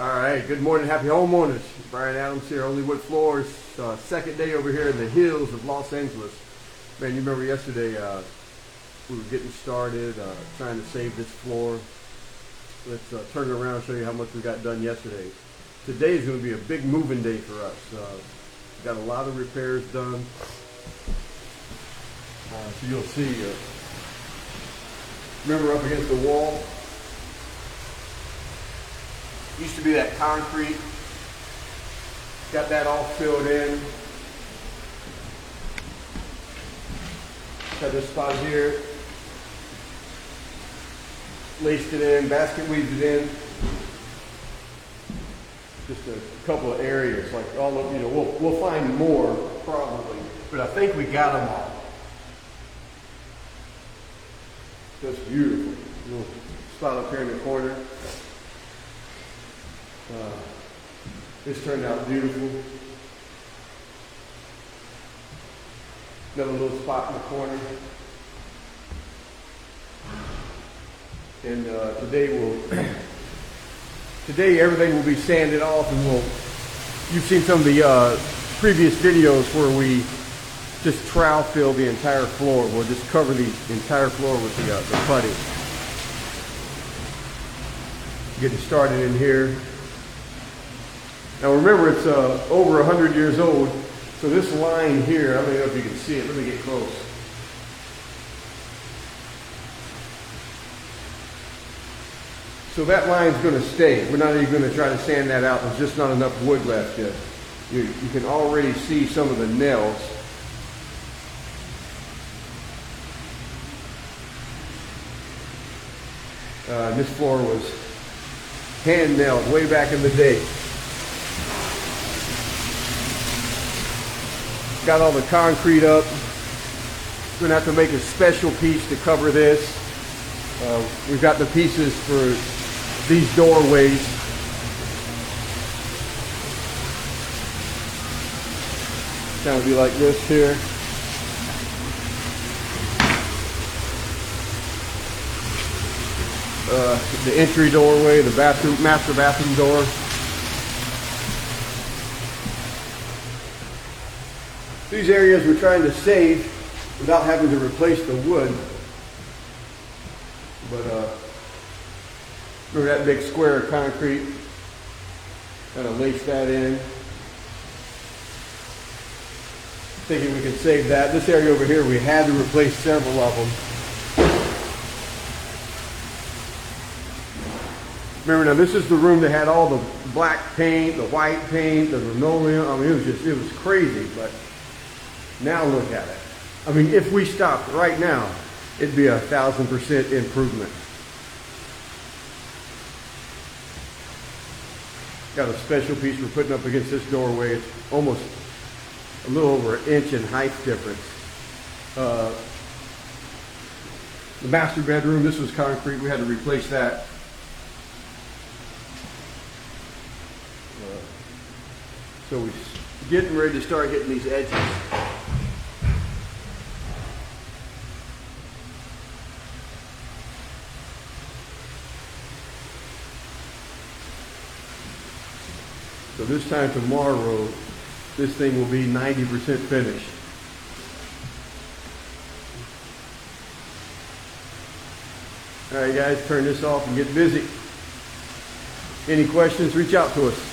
All right, good morning, happy homeowners. Brian Adams here, Only Wood Floors. Second day over here in the hills of Los Angeles. Man, you remember yesterday we were getting started, trying to save this floor. Let's turn it around and show you how much we got done yesterday. Today is going to be a big moving day for us. Got a lot of repairs done. So you'll see, remember up against the wall? Used to be that concrete. Got that all filled in. Got this spot here. Laced it in, basket weaved it in. Just a couple of areas, like all of, we'll find more probably, but I think we got them all. That's beautiful. Little spot up here in the corner. This turned out beautiful. Another little spot in the corner. And today everything will be sanded off, and you've seen some of the previous videos where we just trowel fill the entire floor. We'll just cover the entire floor with the putty. Getting started in here. Now remember, it's over 100 years old, so this line here, I don't know if you can see it, let me get close. So that line's going to stay. We're not even going to try to sand that out. There's just not enough wood left yet. You can already see some of the nails. This floor was hand nailed way back in the day. Got all the concrete up. We're going to have to make a special piece to cover this. We've got the pieces for these doorways. Kind of be like this here. The entry doorway, the bathroom, master bathroom door. These areas we're trying to save without having to replace the wood. But remember that big square of concrete? Kind of lace that in. Thinking we could save that. This area over here, we had to replace several of them. Remember now, this is the room that had all the black paint, the white paint, the linoleum. I mean, it was crazy, but now look at it. I mean, if we stopped right now, it'd be 1,000% improvement. Got a special piece we're putting up against this doorway. It's almost a little over an inch in height difference. The master bedroom, this was concrete. We had to replace that. So we're getting ready to start hitting these edges. So this time tomorrow, this thing will be 90% finished. All right, guys, turn this off and get busy. Any questions, reach out to us.